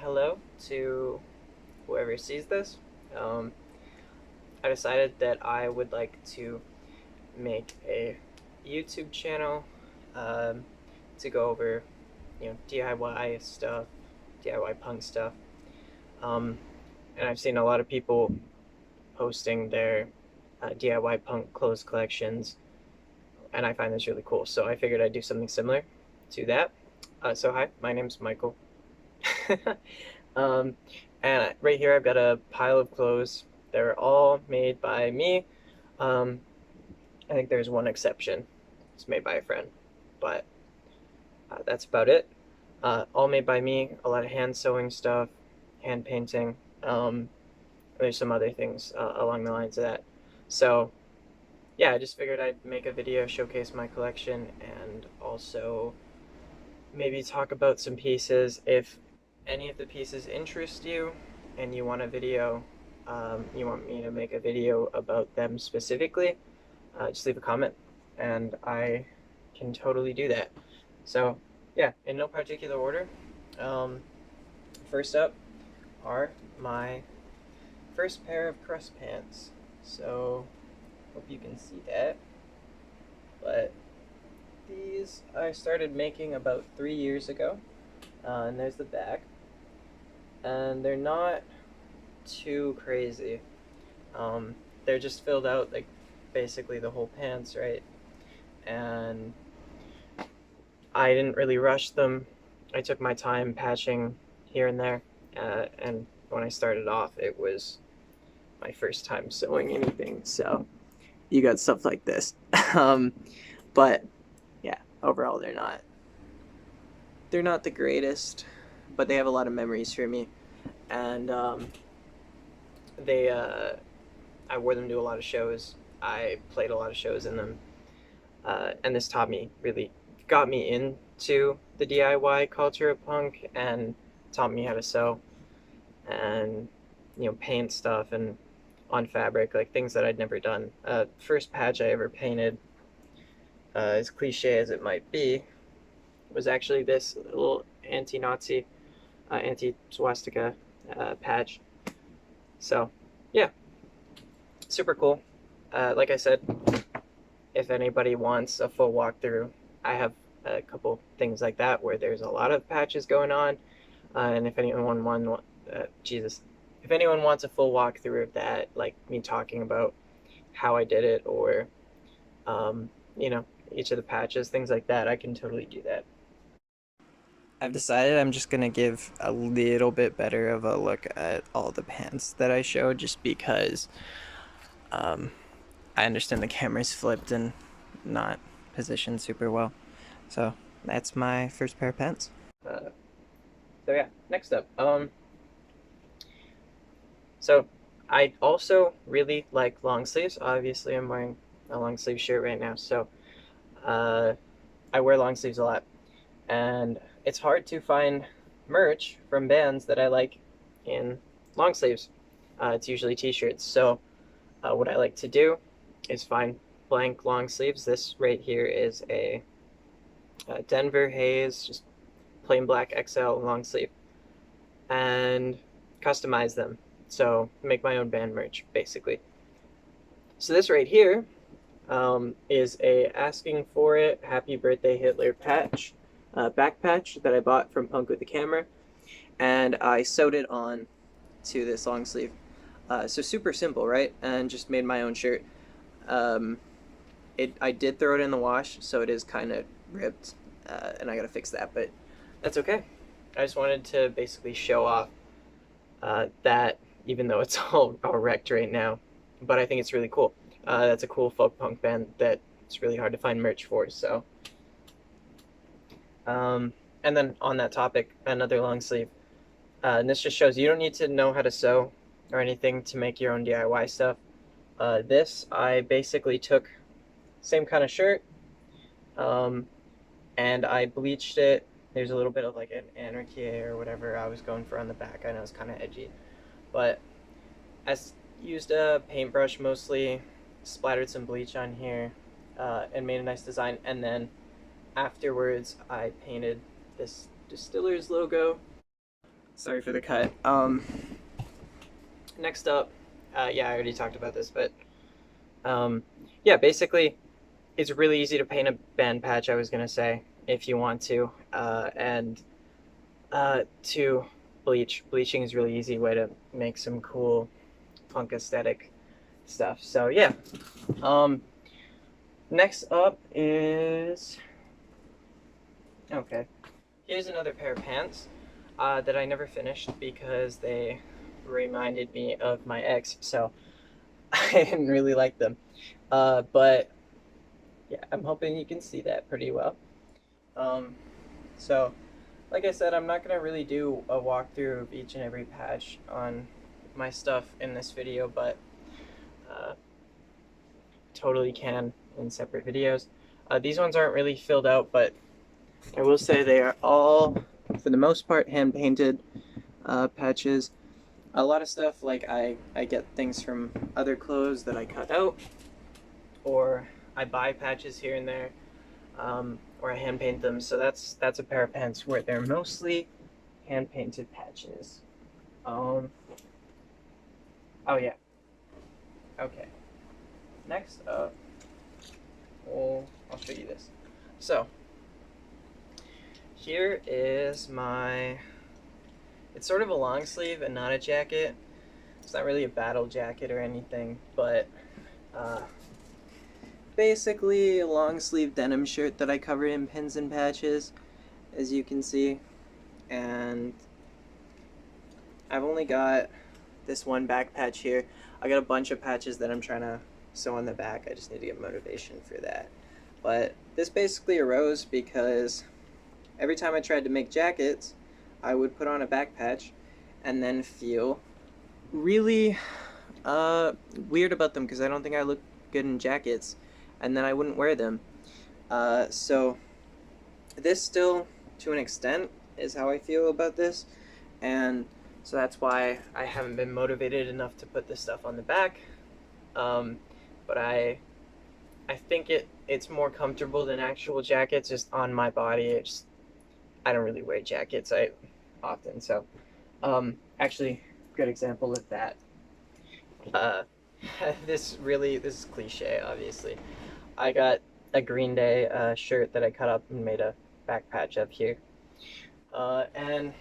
hello to whoever sees this. Um, I decided that I would like to make a YouTube channel um, to go over, DIY stuff, DIY punk stuff. Um, and I've seen a lot of people posting their DIY punk clothes collections, and I find this really cool. So I figured I'd do something similar to that. So hi, my name's Michael. um, and right here I've got a pile of clothes. They're all made by me. Um, I think there's one exception. It's made by a friend, but that's about it. All made by me. A lot of hand sewing stuff, hand painting. There's some other things along the lines of that. So yeah, I just figured I'd make a video, showcase my collection, and also maybe talk about some pieces. If any of the pieces interest you and you want a video, you want me to make a video about them specifically, just leave a comment and I can totally do that. So yeah, in no particular order. Um, First up are my first pair of Crust Pants. So hope you can see that. But these I started making about 3 years ago. And there's the back. And they're not too crazy. They're just filled out like basically the whole pants, right? And I didn't really rush them. I took my time patching here and there. And when I started off, it was my first time sewing anything. So you got stuff like this. um, but yeah, overall they're not the greatest, but they have a lot of memories for me. And they I wore them to a lot of shows. I played a lot of shows in them, and this really got me into the DIY culture of punk and taught me how to sew and paint stuff and on fabric, like things that I'd never done. First patch I ever painted, as cliche as it might be, was actually this little anti-Nazi, anti-swastika patch. So yeah, super cool. Like I said, if anybody wants a full walkthrough, I have a couple things like that where there's a lot of patches going on. And if anyone if anyone wants a full walkthrough of that, like me talking about how I did it or, um, you know, each of the patches, things like that, I can totally do that. I've decided I'm just gonna give a little bit better of a look at all the pants that I showed just because um, I understand the camera's flipped and not positioned super well. So that's my first pair of pants. So yeah, next up. So I also really like long sleeves. Obviously, I'm wearing a long sleeve shirt right now, so uh, I wear long sleeves a lot, and it's hard to find merch from bands that I like in long sleeves. It's usually t-shirts. So what I like to do is find blank long sleeves. This right here is a Denver Haze, just plain black XL long sleeve, and customize them. So make my own band merch, basically. So this right here is a asking for it happy birthday Hitler patch, back patch that I bought from Punk with the Camera, and I sewed it on to this long sleeve. So super simple, right? And just made my own shirt. Um, I did throw it in the wash, so it is kind of ripped, and I gotta fix that, but that's okay. I just wanted to basically show off that, even though it's all wrecked right now, but I think it's really cool. That's a cool folk punk band that it's really hard to find merch for. So, and then on that topic, another long sleeve. And this just shows you don't need to know how to sew or anything to make your own DIY stuff. This I basically took same kind of shirt, and I bleached it. There's a little bit of like an anarchy or whatever I was going for on the back. I know it's kind of edgy, but I used a paintbrush mostly, splattered some bleach on here, and made a nice design. And then afterwards, I painted this Distiller's logo Sorry for the cut. Next up, yeah, I already talked about this, but yeah, basically, it's really easy to paint a band patch. I was gonna say, if you want to, and to bleach. Bleaching is a really easy way to make some cool punk aesthetic stuff. So yeah. Um, Next up is okay. Here's another pair of pants that I never finished because they reminded me of my ex, so I didn't really like them. But yeah, I'm hoping you can see that pretty well. Um, so, like I said, I'm not gonna really do a walkthrough of each and every patch on my stuff in this video, but uh, totally can in separate videos. These ones aren't really filled out, but I will say they are all, for the most part, hand painted patches. A lot of stuff like I get things from other clothes that I cut out, or I buy patches here and there, or I hand paint them. So that's a pair of pants where they're mostly hand painted patches. Oh yeah. Okay. Next up, I'll show you this. So here is my. It's sort of a long sleeve and not a jacket. It's not really a battle jacket or anything, but basically a long sleeve denim shirt that I covered in pins and patches, as you can see. And I've only got this one back patch here. I got a bunch of patches that I'm trying to sew on the back. I just need to get motivation for that. But this basically arose because every time I tried to make jackets, I would put on a back patch and then feel really weird about them because I don't think I look good in jackets, and then I wouldn't wear them. So this still, to an extent, is how I feel about this, and so that's why I haven't been motivated enough to put this stuff on the back. But I think it's more comfortable than actual jackets just on my body. I don't really wear jackets often, so actually, good example of that. Uh, this is cliche, obviously. I got a Green Day shirt that I cut up and made a back patch of here, and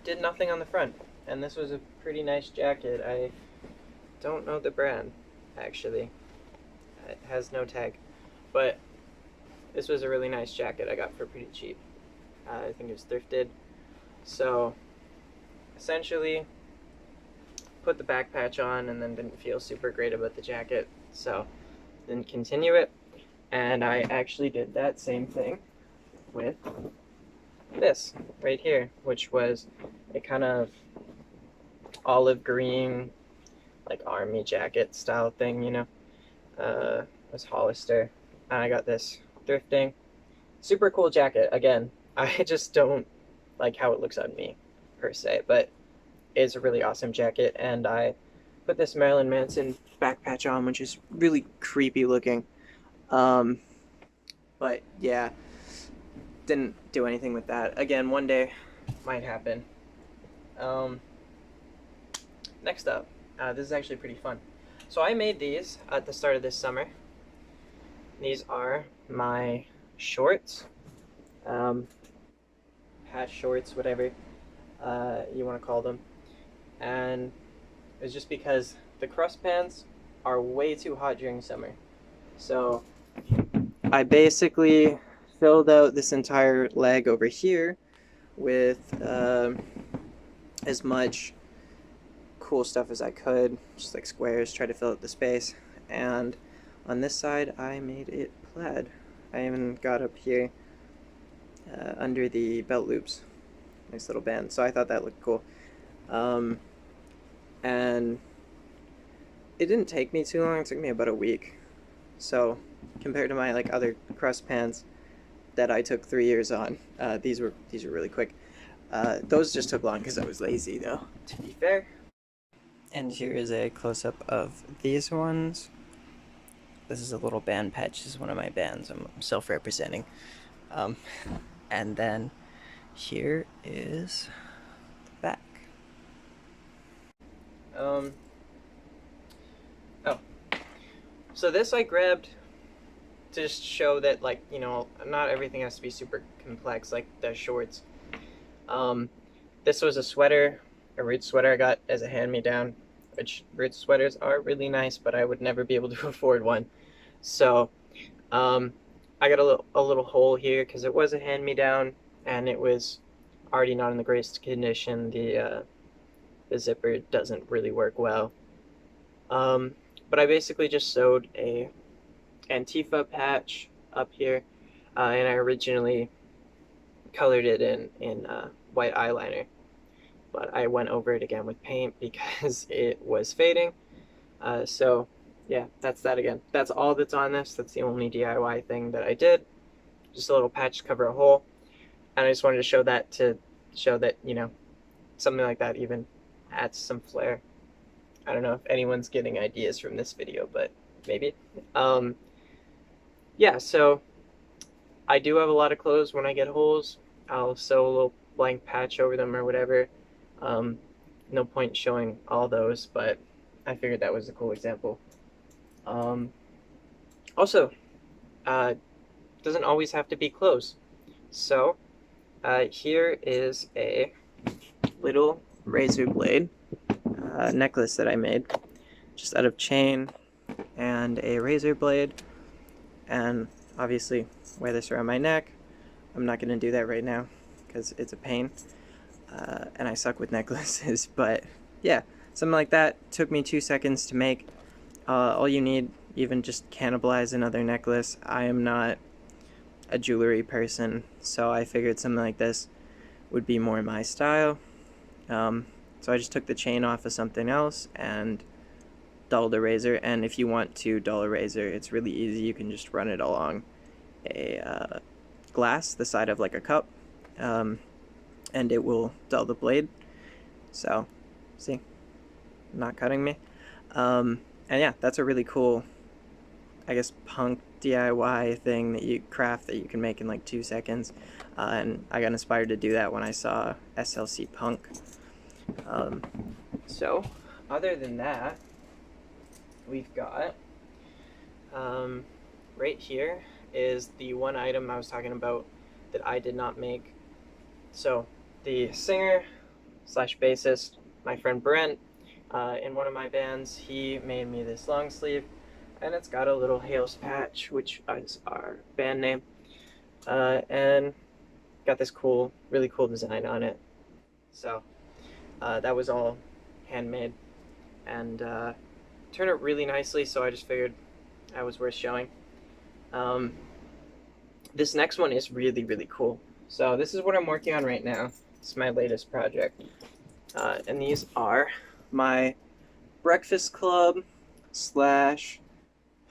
did nothing on the front. And this was a pretty nice jacket. I don't know the brand, actually. It has no tag, but this was a really nice jacket I got for pretty cheap. I think it was thrifted. So essentially put the back patch on and then didn't feel super great about the jacket, so didn't continue it. And I actually did that same thing with this right here, which was a kind of olive green, like army jacket style thing, you know. It was Hollister, and I got this thrifting. Super cool jacket. Again, I just don't like how it looks on me, per se, but it's a really awesome jacket, and I put this Marilyn Manson back patch on, which is really creepy looking. But yeah, didn't do anything with that. Again, one day might happen. Next up, this is actually pretty fun. So I made these at the start of this summer. These are my shorts, patch shorts, whatever you want to call them. And it's just because the Crust Pants are way too hot during summer. So I basically filled out this entire leg over here with as much cool stuff as I could, just like squares, try to fill out the space. And on this side I made it plaid. I even got up here under the belt loops, nice little band, so I thought that looked cool. And it didn't take me too long. It took me about a week. So compared to my like other Crust Pants that I took 3 years on, these were really quick. Those just took long because I was lazy, though, to be fair. And here is a close-up of these ones. This is a little band patch. This is one of my bands. I'm self-representing. And then here is back. Oh, so this I grabbed to just show that, like, you know, not everything has to be super complex, like the shorts. Um, this was a sweater, a Roots sweater I got as a hand-me-down, which Roots sweaters are really nice, but I would never be able to afford one. So, um, I got a little hole here because it was a hand-me-down and it was already not in the greatest condition. The zipper doesn't really work well. Um, but I basically just sewed a Antifa patch up here, and I originally colored it in white eyeliner, but I went over it again with paint because it was fading. So yeah, that's that again. That's all that's on this. That's the only DIY thing that I did. Just a little patch to cover a hole, and I just wanted to show that, you know, something like that even adds some flair. I don't know if anyone's getting ideas from this video, but maybe. Um, yeah, so I do have a lot of clothes. When I get holes, I'll sew a little blank patch over them or whatever. Um, no point showing all those, but I figured that was a cool example. Um, also, uh, doesn't always have to be clothes. So here is a little razor blade necklace that I made, just out of chain and a razor blade, and obviously wear this around my neck. I'm not going to do that right now because it's a pain, and I suck with necklaces, but yeah, something like that. Took me 2 seconds to make. All you need, even just cannibalize another necklace. I am not a jewelry person, so I figured something like this would be more my style. So I just took the chain off of something else and dulled a razor, and if you want to dull a razor, it's really easy. You can just run it along a glass, the side of like a cup, and it will dull the blade. So, see, not cutting me. And yeah, that's a really cool, I guess, punk DIY thing that you craft that you can make in like 2 seconds. And I got inspired to do that when I saw SLC Punk. So, other than that, we've got right here is the one item I was talking about that I did not make. So, the singer slash bassist, my friend Brent, in one of my bands, he made me this long sleeve, and it's got a little Hales patch, which is our band name, and got this cool, really cool design on it. So that was all handmade, and turned out really nicely, so I just figured that was worth showing. Um, this next one is really, really cool. So this is what I'm working on right now. It's my latest project. And these are my Breakfast Club slash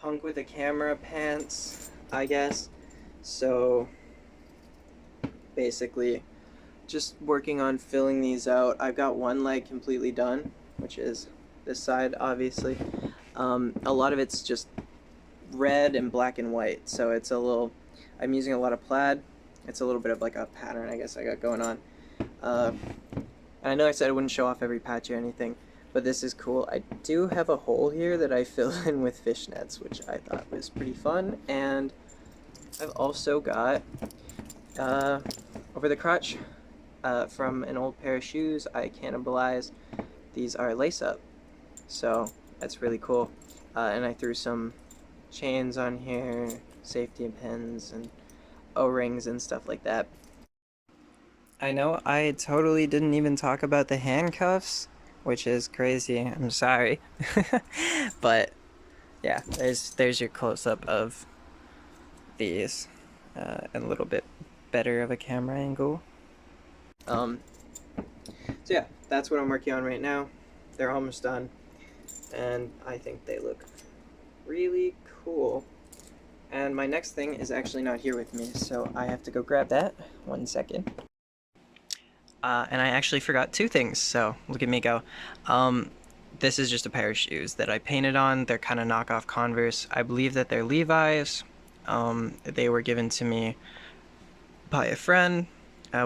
punk with a camera pants, I guess. So basically just working on filling these out. I've got one leg completely done, which is this side, obviously. A lot of it's just red and black and white, so it's a little, I'm using a lot of plaid. It's a little bit of like a pattern, I guess, I got going on. And I know I said I wouldn't show off every patch or anything, but this is cool. I do have a hole here that I fill in with fishnets, which I thought was pretty fun, and I've also got over the crotch from an old pair of shoes I cannibalized. These are lace-up, so that's really cool. And I threw some chains on here, safety pins, and O-rings and stuff like that. I know I totally didn't even talk about the handcuffs, which is crazy. I'm sorry. But yeah, there's your close-up of these, and a little bit better of a camera angle. So yeah, that's what I'm working on right now. They're almost done, and I think they look really cool. And my next thing is actually not here with me, so I have to go grab that. 1 second. And I actually forgot 2 things, so look at me go. This is just a pair of shoes that I painted on. They're kind of knockoff Converse. I believe that they're Levi's. They were given to me by a friend.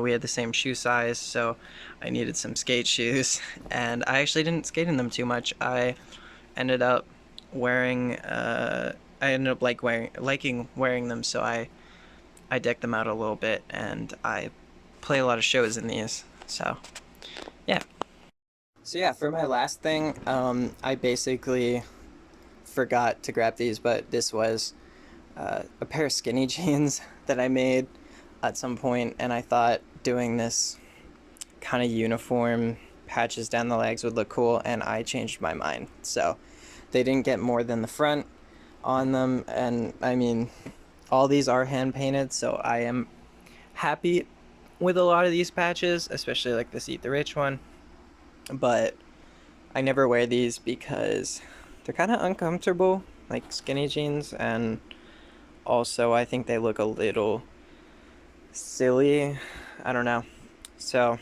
We had the same shoe size, so I needed some skate shoes, and I actually didn't skate in them too much. Ended up wearing, I ended up liking wearing them, so I decked them out a little bit, and I play a lot of shows in these. So yeah. So yeah, for my last thing, I basically forgot to grab these, but this was a pair of skinny jeans that I made at some point, and I thought doing this kind of uniform patches down the legs would look cool, and I changed my mind. So they didn't get more than the front on them, and I mean, all these are hand painted, so I am happy with a lot of these patches, especially like this Eat the Rich one. But I never wear these because they're kind of uncomfortable, like skinny jeans, and also I think they look a little silly. I don't know. So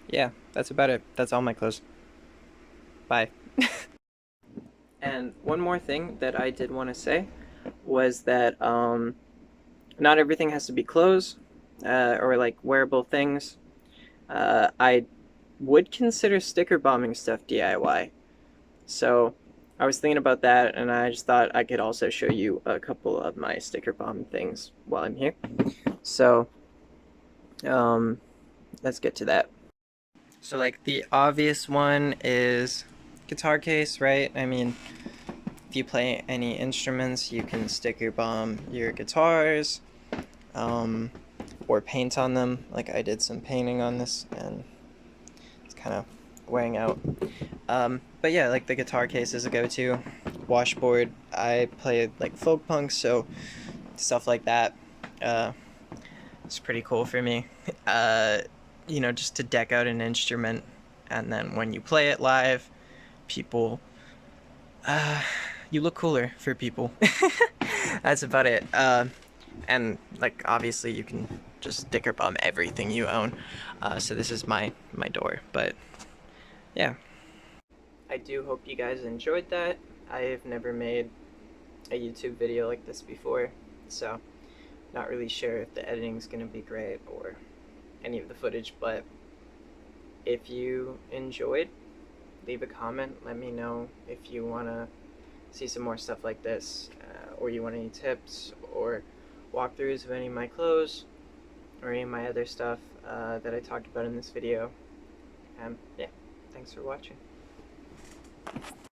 yeah, that's about it. That's all my clothes. Bye. And one more thing that I did want to say was that not everything has to be clothes or like wearable things. I would consider sticker bombing stuff DIY. So I was thinking about that, and I just thought I could also show you a couple of my sticker bomb things while I'm here. So um, let's get to that. So like the obvious one is guitar case, right? I mean, if you play any instruments, you can sticker bomb your guitars, um, or paint on them. Like I did some painting on this, and it's kind of wearing out. But yeah, like the guitar case is a go-to. Washboard, I play like folk punk, so stuff like that. Uh, it's pretty cool for me. Just to deck out an instrument, and then when you play it live, people, you look cooler for people. That's about it. And like obviously you can just sticker bomb everything you own. So this is my door, but yeah. I do hope you guys enjoyed that. I've never made a YouTube video like this before, so not really sure if the editing's gonna be great or any of the footage, but if you enjoyed, leave a comment. Let me know if you want to see some more stuff like this, or you want any tips or walkthroughs of any of my clothes or any of my other stuff that I talked about in this video. Yeah, thanks for watching.